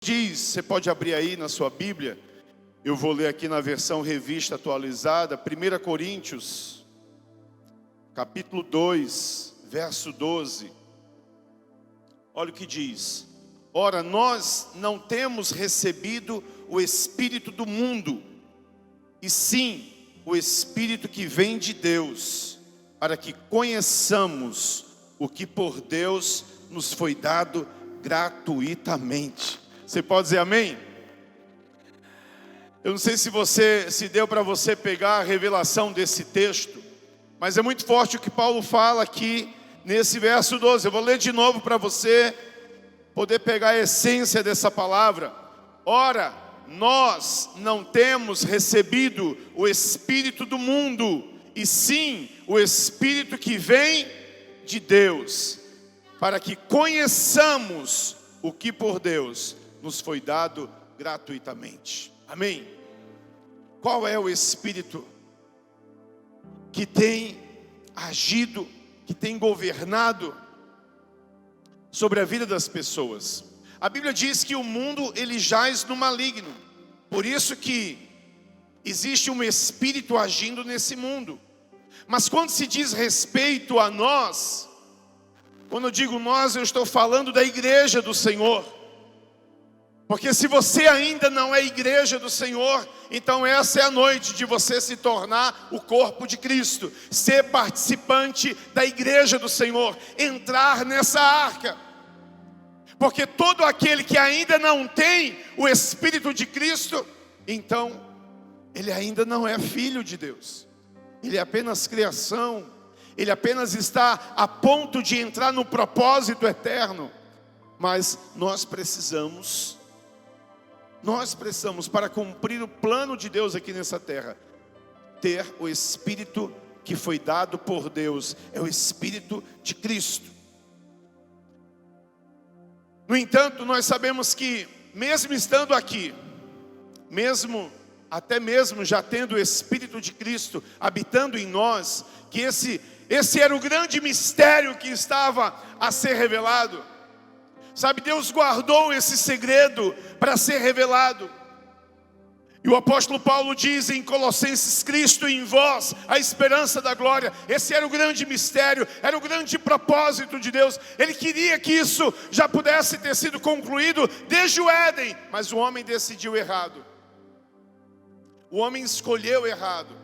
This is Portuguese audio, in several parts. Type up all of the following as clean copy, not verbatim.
diz, você pode abrir aí na sua Bíblia, eu vou ler aqui na versão revista atualizada, 1 Coríntios, capítulo 2, verso 12. Olha o que diz: ora, nós não temos recebido o Espírito do mundo, e sim o Espírito que vem de Deus, para que conheçamos o que por Deus nos foi dado gratuitamente. Você pode dizer amém? Eu não sei se deu para você pegar a revelação desse texto, mas é muito forte o que Paulo fala aqui nesse verso 12. Eu vou ler de novo para você poder pegar a essência dessa palavra. Ora, nós não temos recebido o Espírito do mundo, e sim o Espírito que vem de Deus, para que conheçamos o que por Deus nos foi dado gratuitamente. Amém? Qual é o Espírito que tem agido, que tem governado sobre a vida das pessoas? A Bíblia diz que o mundo ele jaz no maligno. Por isso que existe um espírito agindo nesse mundo. Mas quando se diz respeito a nós, quando eu digo nós, eu estou falando da igreja do Senhor. Porque se você ainda não é igreja do Senhor, então essa é a noite de você se tornar o corpo de Cristo, ser participante da igreja do Senhor, entrar nessa arca. Porque todo aquele que ainda não tem o Espírito de Cristo, então ele ainda não é filho de Deus. Ele é apenas criação. Ele apenas está a ponto de entrar no propósito eterno. Mas nós precisamos para cumprir o plano de Deus aqui nessa terra, ter o Espírito que foi dado por Deus. É o Espírito de Cristo. No entanto, nós sabemos que, mesmo estando aqui, até mesmo já tendo o Espírito de Cristo habitando em nós, que esse era o grande mistério que estava a ser revelado. Sabe, Deus guardou esse segredo para ser revelado. E o apóstolo Paulo diz em Colossenses: Cristo em vós, a esperança da glória. Esse era o grande mistério, era o grande propósito de Deus. Ele queria que isso já pudesse ter sido concluído desde o Éden, mas o homem decidiu errado. O homem escolheu errado.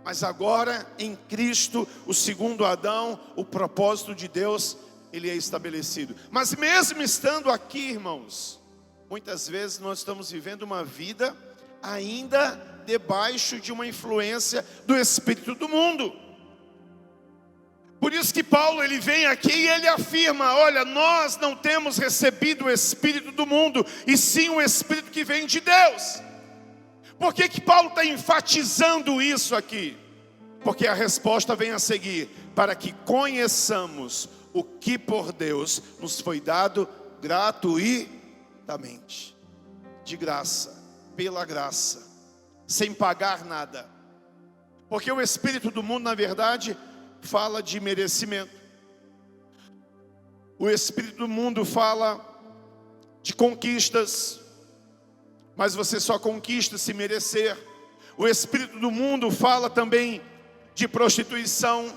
Mas agora em Cristo, o segundo Adão, o propósito de Deus, ele é estabelecido. Mas mesmo estando aqui, irmãos, muitas vezes nós estamos vivendo uma vida ainda debaixo de uma influência do espírito do mundo. Por isso que Paulo ele vem aqui e ele afirma: olha, nós não temos recebido o espírito do mundo, e sim o espírito que vem de Deus. Por que que Paulo está enfatizando isso aqui? Porque a resposta vem a seguir: para que conheçamos o que por Deus nos foi dado gratuitamente, de graça, pela graça, sem pagar nada. Porque o espírito do mundo, na verdade, fala de merecimento. O espírito do mundo fala de conquistas, mas você só conquista se merecer. O espírito do mundo fala também de prostituição,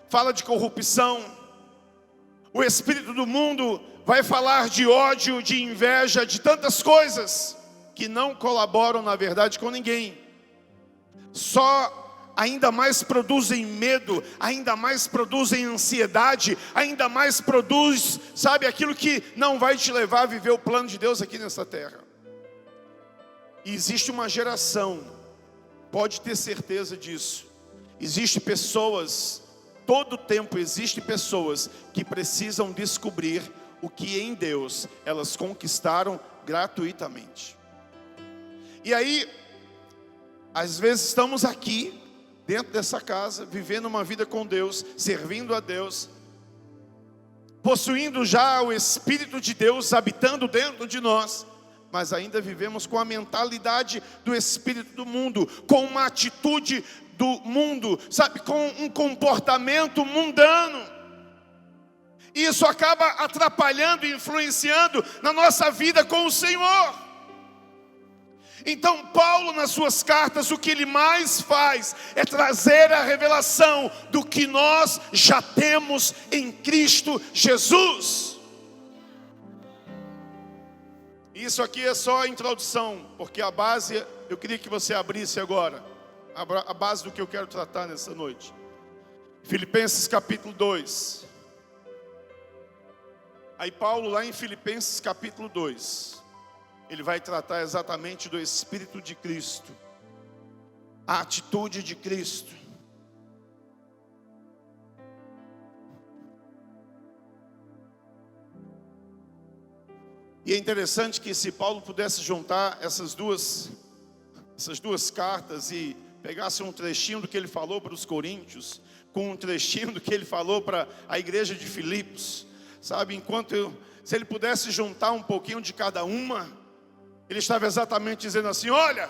fala de corrupção. O espírito do mundo vai falar de ódio, de inveja, de tantas coisas que não colaboram, na verdade, com ninguém. Só ainda mais produzem medo, ainda mais produzem ansiedade, ainda mais produz, sabe, aquilo que não vai te levar a viver o plano de Deus aqui nessa terra. E existe uma geração, pode ter certeza disso, existe pessoas, todo tempo existe pessoas que precisam descobrir o que em Deus elas conquistaram gratuitamente. E aí, às vezes estamos aqui, dentro dessa casa, vivendo uma vida com Deus, servindo a Deus, possuindo já o Espírito de Deus habitando dentro de nós, mas ainda vivemos com a mentalidade do espírito do mundo, com uma atitude do mundo, sabe, com um comportamento mundano. E isso acaba atrapalhando e influenciando na nossa vida com o Senhor. Então Paulo, nas suas cartas, o que ele mais faz é trazer a revelação do que nós já temos em Cristo Jesus. Isso aqui é só a introdução, porque a base, eu queria que você abrisse agora, a base do que eu quero tratar nessa noite. Filipenses capítulo 2. Aí Paulo, lá em Filipenses capítulo 2, ele vai tratar exatamente do Espírito de Cristo, a atitude de Cristo. E é interessante que se Paulo pudesse juntar essas duas cartas e pegasse um trechinho do que ele falou para os coríntios, com um trechinho do que ele falou para a igreja de Filipos, sabe, se ele pudesse juntar um pouquinho de cada uma, ele estava exatamente dizendo assim: olha,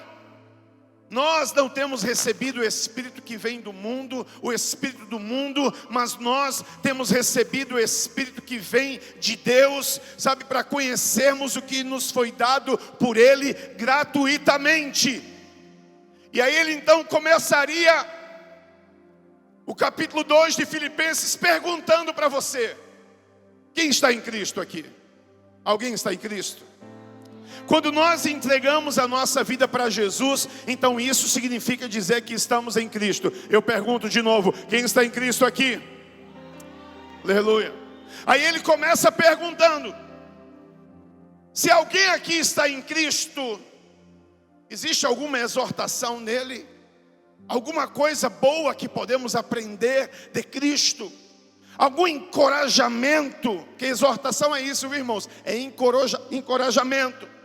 nós não temos recebido o Espírito que vem do mundo, o Espírito do mundo, mas nós temos recebido o Espírito que vem de Deus, sabe, para conhecermos o que nos foi dado por Ele gratuitamente. E aí ele então começaria o capítulo 2 de Filipenses perguntando para você: quem está em Cristo aqui? Alguém está em Cristo? Quando nós entregamos a nossa vida para Jesus, então isso significa dizer que estamos em Cristo. Eu pergunto de novo: quem está em Cristo aqui? Aleluia. Aí ele começa perguntando: se alguém aqui está em Cristo, existe alguma exortação nele? Alguma coisa boa que podemos aprender de Cristo? Algum encorajamento? Que exortação é isso, irmãos? É encorajamento.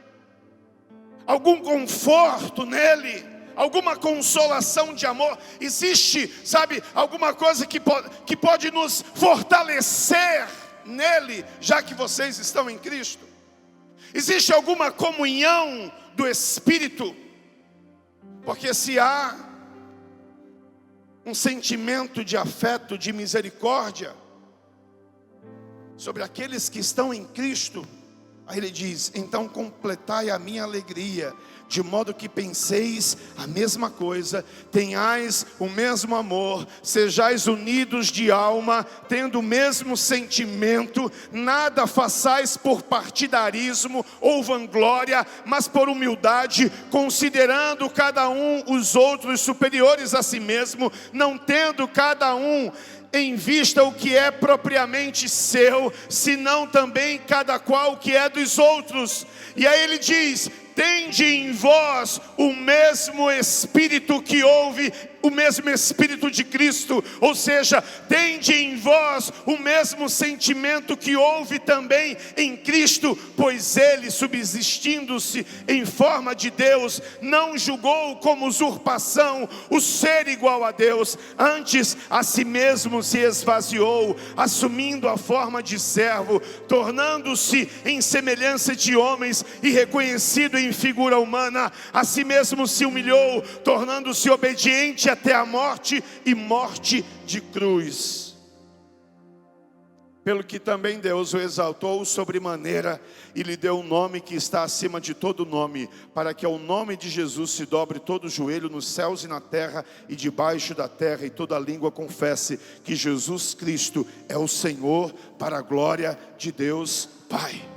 Algum conforto nele? Alguma consolação de amor? Existe, sabe, alguma coisa que pode nos fortalecer nele, já que vocês estão em Cristo? Existe alguma comunhão do Espírito? Porque se há um sentimento de afeto, de misericórdia sobre aqueles que estão em Cristo, aí ele diz: então completai a minha alegria, de modo que penseis a mesma coisa, tenhais o mesmo amor, sejais unidos de alma, tendo o mesmo sentimento, nada façais por partidarismo ou vanglória, mas por humildade, considerando cada um os outros superiores a si mesmo, não tendo cada um em vista o que é propriamente seu, senão também cada qual o que é dos outros. E aí ele diz: tende em vós o mesmo Espírito que houve, o mesmo Espírito de Cristo, ou seja, tende em vós o mesmo sentimento que houve também em Cristo, pois ele, subsistindo-se em forma de Deus, não julgou como usurpação o ser igual a Deus, antes a si mesmo se esvaziou, assumindo a forma de servo, tornando-se em semelhança de homens e reconhecido em figura humana, a si mesmo se humilhou, tornando-se obediente até a morte e morte de cruz. Pelo que também Deus o exaltou sobremaneira e lhe deu um nome que está acima de todo nome, para que ao nome de Jesus se dobre todo o joelho nos céus e na terra e debaixo da terra, e toda língua confesse que Jesus Cristo é o Senhor, para a glória de Deus Pai.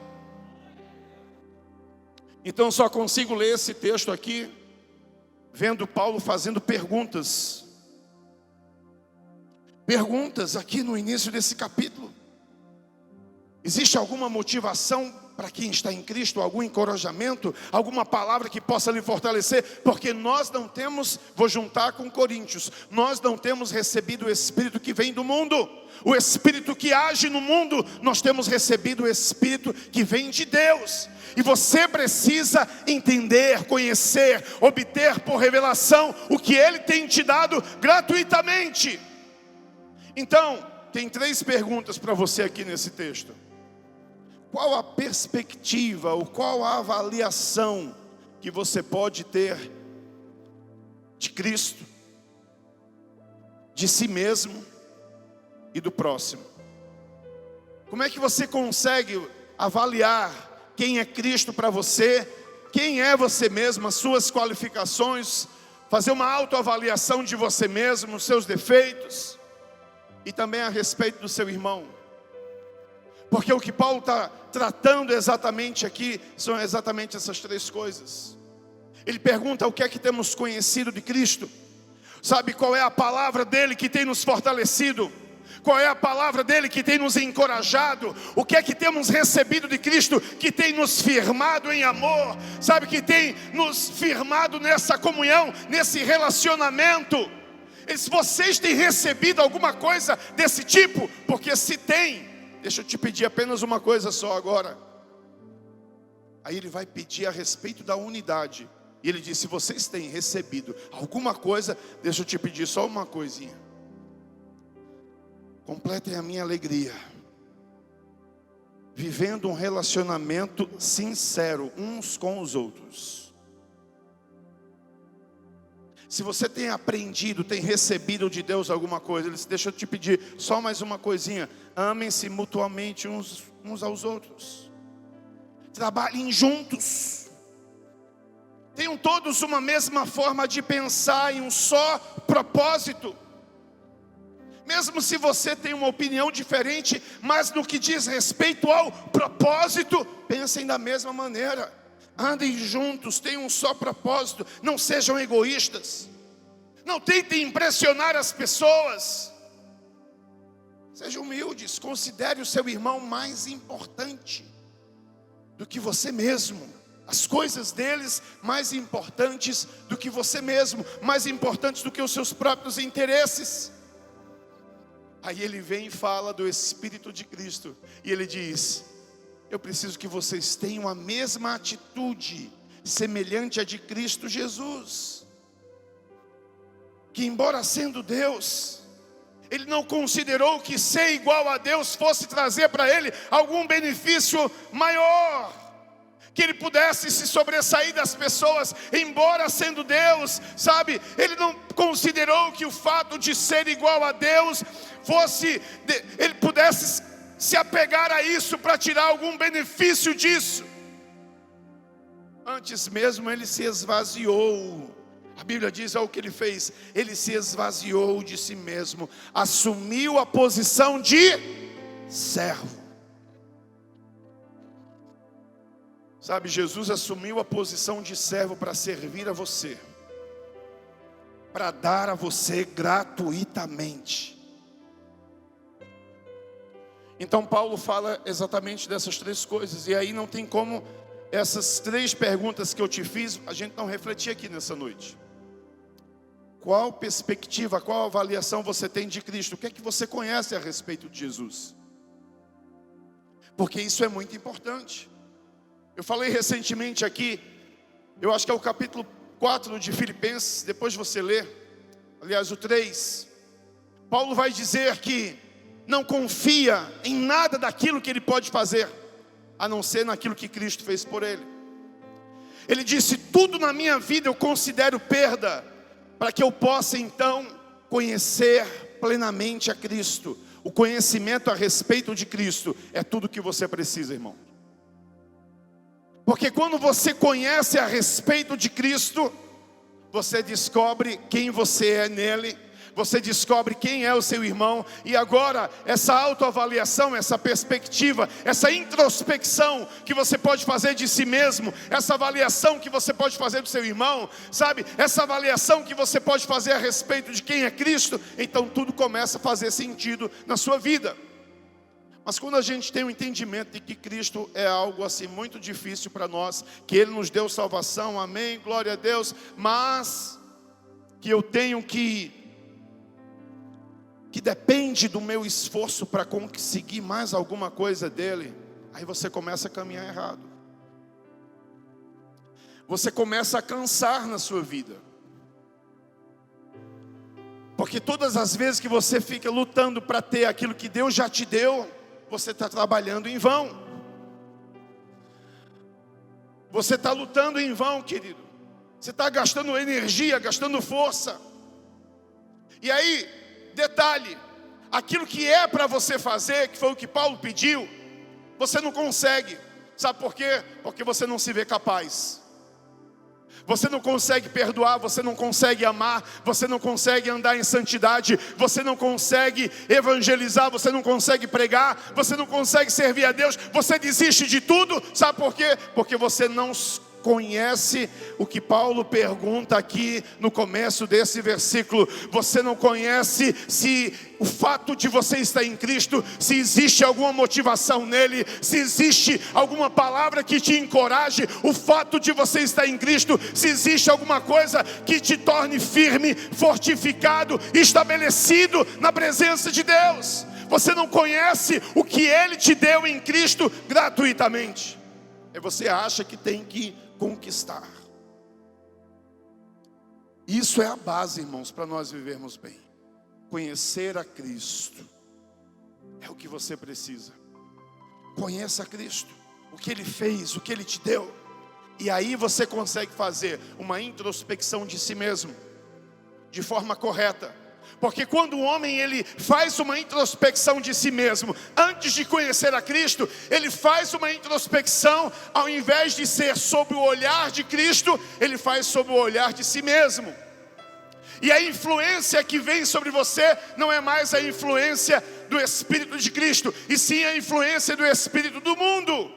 Então só consigo ler esse texto aqui vendo Paulo fazendo perguntas aqui no início desse capítulo. Existe alguma motivação para quem está em Cristo? Algum encorajamento? Alguma palavra que possa lhe fortalecer? Porque nós não temos, vou juntar com Coríntios, nós não temos recebido o Espírito que vem do mundo, o Espírito que age no mundo. Nós temos recebido o Espírito que vem de Deus. E você precisa entender, conhecer, obter por revelação o que Ele tem te dado gratuitamente. Então, tem 3 perguntas para você aqui nesse texto. Qual a perspectiva, ou qual a avaliação que você pode ter de Cristo, de si mesmo e do próximo? Como é que você consegue avaliar quem é Cristo para você, quem é você mesmo, as suas qualificações, fazer uma autoavaliação de você mesmo, os seus defeitos, e também a respeito do seu irmão? Porque o que Paulo está tratando exatamente aqui, são exatamente essas três coisas. Ele pergunta o que é que temos conhecido de Cristo, sabe qual é a palavra dele que tem nos fortalecido, qual é a palavra dele que tem nos encorajado, o que é que temos recebido de Cristo, que tem nos firmado em amor, sabe, que tem nos firmado nessa comunhão, nesse relacionamento. Se vocês têm recebido alguma coisa desse tipo, porque se tem, deixa eu te pedir apenas uma coisa só agora. Aí ele vai pedir a respeito da unidade. E ele diz: se vocês têm recebido alguma coisa, deixa eu te pedir só uma coisinha. Completem a minha alegria, vivendo um relacionamento sincero uns com os outros. Se você tem aprendido, tem recebido de Deus alguma coisa, ele diz: deixa eu te pedir só mais uma coisinha. Amem-se mutuamente uns aos outros. Trabalhem juntos. Tenham todos uma mesma forma de pensar, em um só propósito. Mesmo se você tem uma opinião diferente, mas no que diz respeito ao propósito, pensem da mesma maneira. Andem juntos, tenham um só propósito. Não sejam egoístas. Não tentem impressionar as pessoas. Sejam humildes. Considere o seu irmão mais importante do que você mesmo. As coisas deles mais importantes do que você mesmo, mais importantes do que os seus próprios interesses. Aí ele vem e fala do Espírito de Cristo, e ele diz: eu preciso que vocês tenham a mesma atitude, semelhante à de Cristo Jesus, que embora sendo Deus, ele não considerou que ser igual a Deus fosse trazer para ele algum benefício maior, que ele pudesse se sobressair das pessoas, embora sendo Deus, sabe? Ele não considerou que o fato de ser igual a Deus ele pudesse se apegar a isso para tirar algum benefício disso. Antes mesmo ele se esvaziou. A Bíblia diz o que ele fez: ele se esvaziou de si mesmo, assumiu a posição de servo. Sabe, Jesus assumiu a posição de servo para servir a você, para dar a você gratuitamente. Então Paulo fala exatamente dessas três coisas. E aí não tem como essas três perguntas que eu te fiz a gente não refletir aqui nessa noite. Qual perspectiva, qual avaliação você tem de Cristo? O que é que você conhece a respeito de Jesus? Porque isso é muito importante. Eu falei recentemente aqui, eu acho que é o capítulo 4 de Filipenses, depois você lê, aliás o 3. Paulo vai dizer que não confia em nada daquilo que ele pode fazer, a não ser naquilo que Cristo fez por ele. Ele disse: tudo na minha vida eu considero perda, para que eu possa então conhecer plenamente a Cristo. O conhecimento a respeito de Cristo é tudo que você precisa, irmão. Porque quando você conhece a respeito de Cristo, você descobre quem você é nele, você descobre quem é o seu irmão. E agora, essa autoavaliação, essa perspectiva, essa introspecção que você pode fazer de si mesmo, essa avaliação que você pode fazer do seu irmão, sabe? Essa avaliação que você pode fazer a respeito de quem é Cristo, então tudo começa a fazer sentido na sua vida. Mas quando a gente tem o entendimento de que Cristo é algo assim muito difícil para nós, que Ele nos deu salvação, amém, glória a Deus, mas que eu tenho que depende do meu esforço para conseguir mais alguma coisa dEle, aí você começa a caminhar errado. Você começa a cansar na sua vida. Porque todas as vezes que você fica lutando para ter aquilo que Deus já te deu, você está trabalhando em vão. Você está lutando em vão, querido. Você está gastando energia, gastando força. E aí, detalhe, aquilo que é para você fazer, que foi o que Paulo pediu, você não consegue. Sabe por quê? Porque você não se vê capaz. Você não consegue perdoar, você não consegue amar, você não consegue andar em santidade, você não consegue evangelizar, você não consegue pregar, você não consegue servir a Deus, você desiste de tudo. Sabe por quê? Porque você não conhece o que Paulo pergunta aqui no começo desse versículo. Você não conhece se o fato de você estar em Cristo, se existe alguma motivação nele, se existe alguma palavra que te encoraje, o fato de você estar em Cristo, se existe alguma coisa que te torne firme, fortificado, estabelecido na presença de Deus. Você não conhece o que Ele te deu em Cristo gratuitamente. E você acha que tem que conquistar. Isso é a base, irmãos, para nós vivermos bem. Conhecer a Cristo é o que você precisa. Conheça a Cristo, o que Ele fez, o que Ele te deu. E aí você consegue fazer uma introspecção de si mesmo de forma correta. Porque quando o homem ele faz uma introspecção de si mesmo, antes de conhecer a Cristo, ele faz uma introspecção, ao invés de ser sob o olhar de Cristo, ele faz sob o olhar de si mesmo. E a influência que vem sobre você não é mais a influência do Espírito de Cristo, e sim a influência do Espírito do mundo.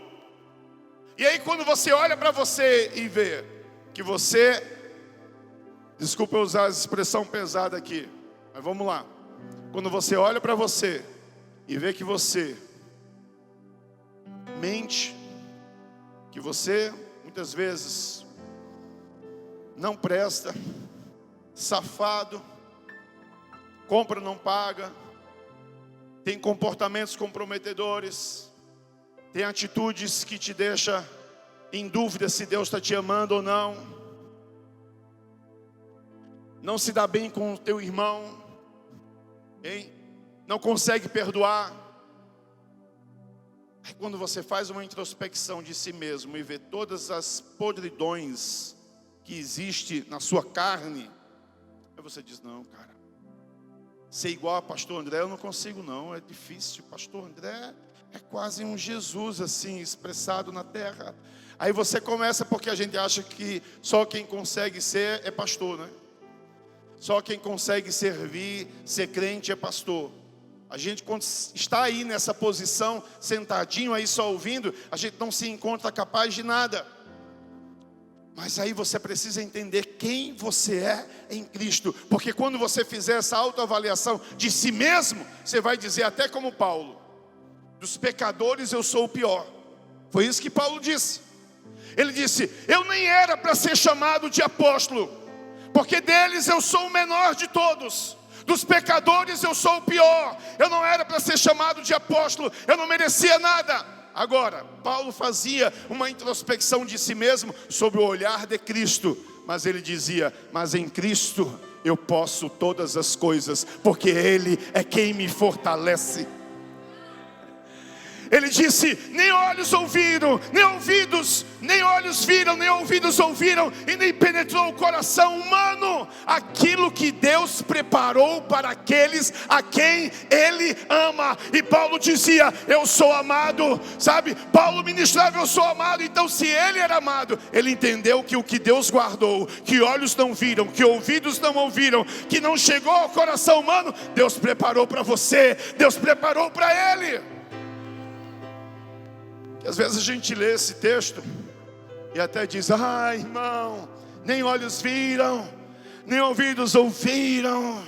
E aí quando você olha para você e vê que você, desculpa eu usar a expressão pesada aqui, mas vamos lá. Quando você olha para você e vê que você mente, que você muitas vezes não presta, safado, compra não paga, tem comportamentos comprometedores, tem atitudes que te deixam em dúvida se Deus está te amando ou não, não se dá bem com o teu irmão, hein? Não consegue perdoar. Aí quando você faz uma introspecção de si mesmo e vê todas as podridões que existem na sua carne, aí você diz, não, cara, ser igual a pastor André eu não consigo não, é difícil. Pastor André é quase um Jesus assim, expressado na terra. Aí você começa, porque a gente acha que só quem consegue ser é pastor, né? Só quem consegue servir, ser crente é pastor. A gente quando está aí nessa posição, sentadinho aí só ouvindo, a gente não se encontra capaz de nada. Mas aí você precisa entender quem você é em Cristo. Porque quando você fizer essa autoavaliação de si mesmo, você vai dizer até como Paulo, dos pecadores eu sou o pior. Foi isso que Paulo disse. Ele disse, eu nem era para ser chamado de apóstolo, porque deles eu sou o menor de todos. Dos pecadores eu sou o pior. Eu não era para ser chamado de apóstolo, eu não merecia nada. Agora, Paulo fazia uma introspecção de si mesmo sob o olhar de Cristo. Mas ele dizia, mas em Cristo eu posso todas as coisas, porque Ele é quem me fortalece. Ele disse, nem olhos ouviram, nem ouvidos, nem olhos viram, nem ouvidos ouviram, e nem penetrou o coração humano, aquilo que Deus preparou para aqueles a quem Ele ama. E Paulo dizia, eu sou amado, sabe? Paulo ministrava, eu sou amado. Então se ele era amado, ele entendeu que o que Deus guardou, que olhos não viram, que ouvidos não ouviram, que não chegou ao coração humano, Deus preparou para você, Deus preparou para ele. Às vezes a gente lê esse texto e até diz, irmão, nem olhos viram, nem ouvidos ouviram,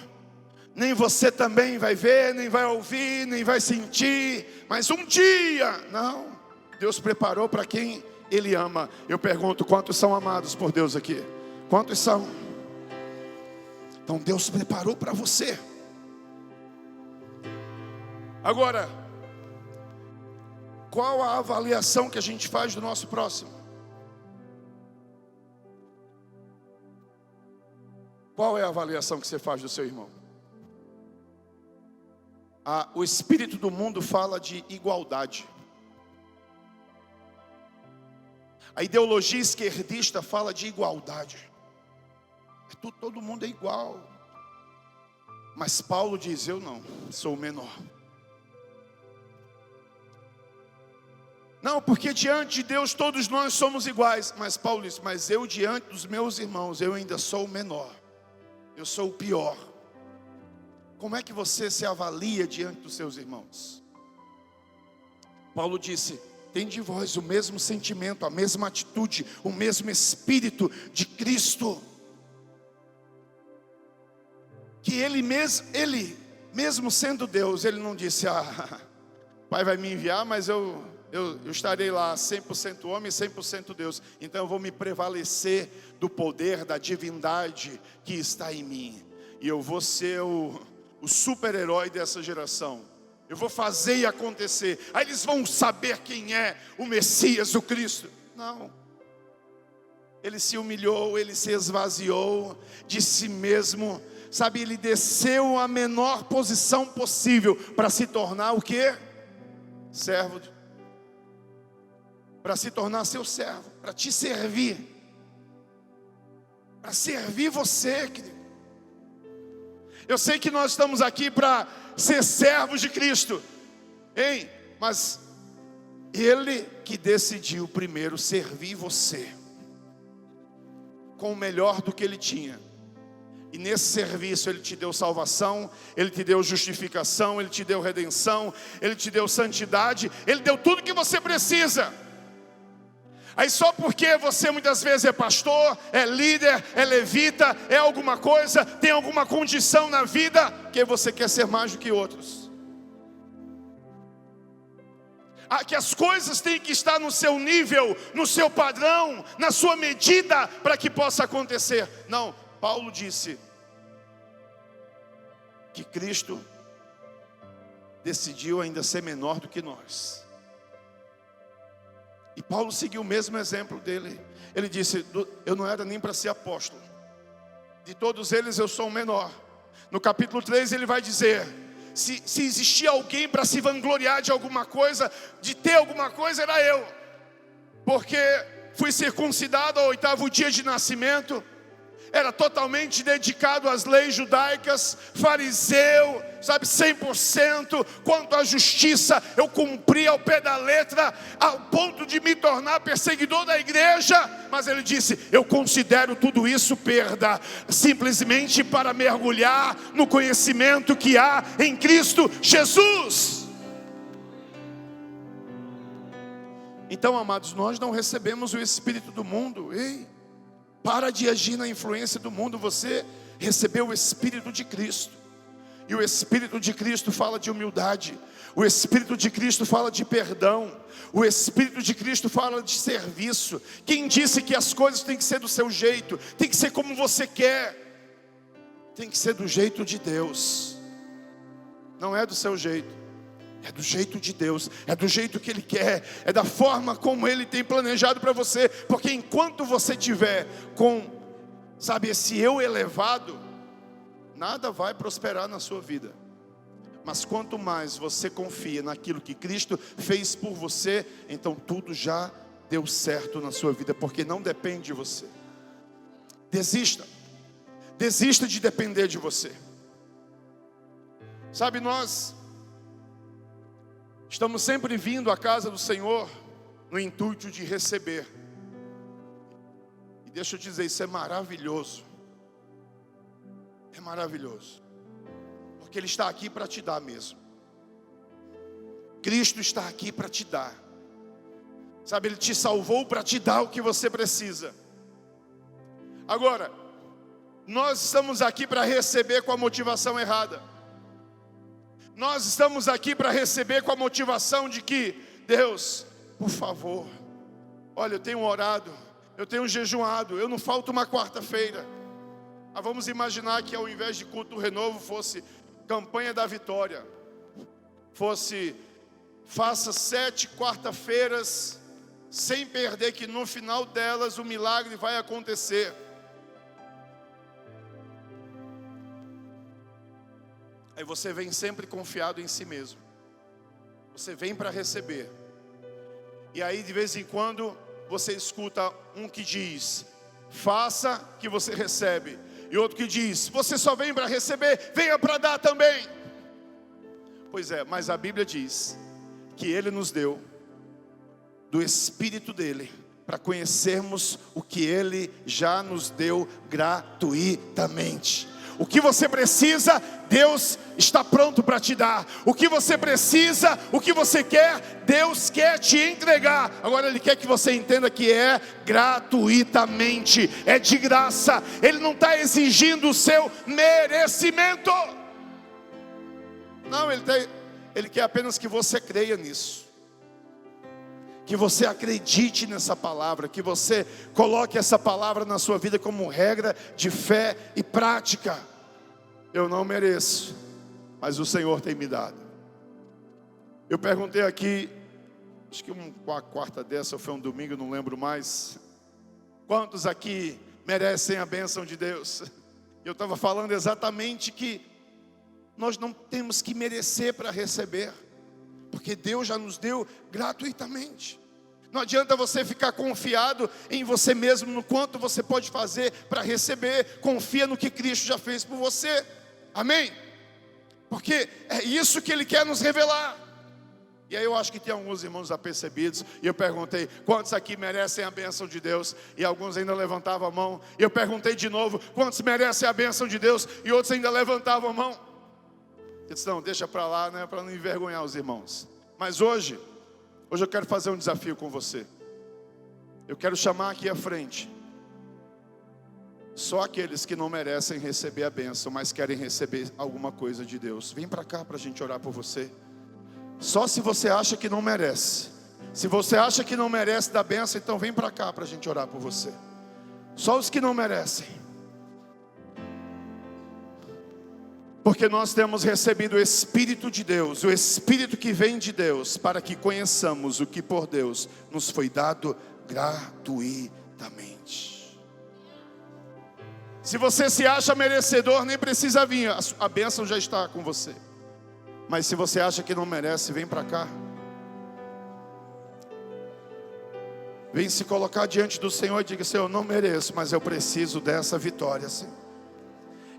nem você também vai ver, nem vai ouvir, nem vai sentir, mas um dia, não, Deus preparou para quem Ele ama. Eu pergunto, quantos são amados por Deus aqui? Quantos são? Então Deus preparou para você. Agora, qual a avaliação que a gente faz do nosso próximo? Qual é a avaliação que você faz do seu irmão? O espírito do mundo fala de igualdade. A ideologia esquerdista fala de igualdade. Todo mundo é igual. Mas Paulo diz: eu não, sou o menor. Não, porque diante de Deus todos nós somos iguais. Mas Paulo diz: mas eu diante dos meus irmãos, eu ainda sou o menor. Eu sou o pior. Como é que você se avalia diante dos seus irmãos? Paulo disse: tende em vós o mesmo sentimento, a mesma atitude, o mesmo Espírito de Cristo. Que ele mesmo sendo Deus, ele não disse: Pai vai me enviar, mas eu estarei lá 100% homem e 100% Deus. Então eu vou me prevalecer do poder, da divindade que está em mim. E eu vou ser o super-herói dessa geração. Eu vou fazer e acontecer. Aí eles vão saber quem é o Messias, o Cristo. Não. Ele se humilhou, ele se esvaziou de si mesmo. Sabe, ele desceu a menor posição possível para se tornar o quê? Servo. Para se tornar seu servo, para te servir. Para servir você, querido. Eu sei que nós estamos aqui para ser servos de Cristo, hein? Mas Ele que decidiu primeiro servir você com o melhor do que Ele tinha. E nesse serviço Ele te deu salvação, Ele te deu justificação, Ele te deu redenção, Ele te deu santidade, Ele deu tudo que você precisa. Aí só porque você muitas vezes é pastor, é líder, é levita, é alguma coisa, tem alguma condição na vida, que você quer ser mais do que outros. Que as coisas têm que estar no seu nível, no seu padrão, na sua medida, para que possa acontecer. Não, Paulo disse que Cristo decidiu ainda ser menor do que nós. E Paulo seguiu o mesmo exemplo dele. Ele disse: eu não era nem para ser apóstolo. De todos eles eu sou o menor. No capítulo 3 ele vai dizer: se existia alguém para se vangloriar de alguma coisa, de ter alguma coisa, era eu. Porque fui circuncidado ao 8º dia de nascimento. Era totalmente dedicado às leis judaicas, fariseu, sabe, 100%, quanto à justiça, eu cumpri ao pé da letra, ao ponto de me tornar perseguidor da igreja. Mas ele disse: eu considero tudo isso perda, simplesmente para mergulhar no conhecimento que há em Cristo Jesus. Então, amados, nós não recebemos o Espírito do mundo. Ei, para de agir na influência do mundo. Você recebeu o Espírito de Cristo. E o Espírito de Cristo fala de humildade. O Espírito de Cristo fala de perdão. O Espírito de Cristo fala de serviço. Quem disse que as coisas têm que ser do seu jeito? Tem que ser como você quer. Tem que ser do jeito de Deus. Não é do seu jeito. É do jeito de Deus, é do jeito que Ele quer, é da forma como Ele tem planejado para você. Porque enquanto você tiver com, sabe, esse eu elevado, nada vai prosperar na sua vida. Mas quanto mais você confia naquilo que Cristo fez por você, então tudo já deu certo na sua vida, porque não depende de você. Desista de depender de você. Sabe, nós estamos sempre vindo à casa do Senhor no intuito de receber. E deixa eu dizer, isso é maravilhoso. É maravilhoso. Porque Ele está aqui para te dar mesmo. Cristo está aqui para te dar. Sabe, Ele te salvou para te dar o que você precisa. Agora, nós estamos aqui para receber com a motivação errada. Nós estamos aqui para receber com a motivação de que: Deus, por favor, olha, eu tenho orado, eu tenho jejuado, eu não falto uma quarta-feira. Vamos imaginar que ao invés de culto do renovo fosse campanha da vitória, fosse faça 7 quarta-feiras sem perder, que no final delas o milagre vai acontecer. Aí você vem sempre confiado em si mesmo. Você vem para receber. E aí de vez em quando você escuta um que diz: faça que você recebe. E outro que diz: você só vem para receber, venha para dar também. Pois é, mas a Bíblia diz que Ele nos deu do Espírito dEle, para conhecermos o que Ele já nos deu gratuitamente. O que você precisa, Deus está pronto para te dar. O que você precisa, o que você quer, Deus quer te entregar. Agora Ele quer que você entenda que é gratuitamente, é de graça. Ele não está exigindo o seu merecimento. Não, Ele quer apenas que você creia nisso, que você acredite nessa palavra, que você coloque essa palavra na sua vida como regra de fé e prática. Eu não mereço, mas o Senhor tem me dado. Eu perguntei aqui, acho que uma quarta dessa, ou foi um domingo, não lembro mais, quantos aqui merecem a bênção de Deus? Eu estava falando exatamente que nós não temos que merecer para receber, porque Deus já nos deu gratuitamente. Não adianta você ficar confiado em você mesmo, no quanto você pode fazer para receber. Confia no que Cristo já fez por você. Amém? Porque é isso que Ele quer nos revelar. E aí eu acho que tem alguns irmãos apercebidos. E eu perguntei: quantos aqui merecem a bênção de Deus? E alguns ainda levantavam a mão. E eu perguntei de novo: quantos merecem a bênção de Deus? E outros ainda levantavam a mão. Eu disse: não, deixa para lá, né, para não envergonhar os irmãos. Mas hoje eu quero fazer um desafio com você. Eu quero chamar aqui à frente só aqueles que não merecem receber a bênção, mas querem receber alguma coisa de Deus. Vem para cá para a gente orar por você. Só se você acha que não merece. Se você acha que não merece da bênção, então vem para cá para a gente orar por você. Só os que não merecem. Porque nós temos recebido o Espírito de Deus, o Espírito que vem de Deus, para que conheçamos o que por Deus nos foi dado gratuitamente. Se você se acha merecedor, nem precisa vir, a bênção já está com você. Mas se você acha que não merece, vem para cá. Vem se colocar diante do Senhor e diga: Senhor, eu não mereço, mas eu preciso dessa vitória, Senhor.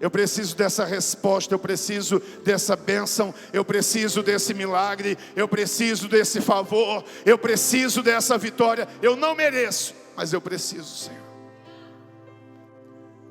Eu preciso dessa resposta, eu preciso dessa bênção, eu preciso desse milagre, eu preciso desse favor, eu preciso dessa vitória. Eu não mereço, mas eu preciso, Senhor.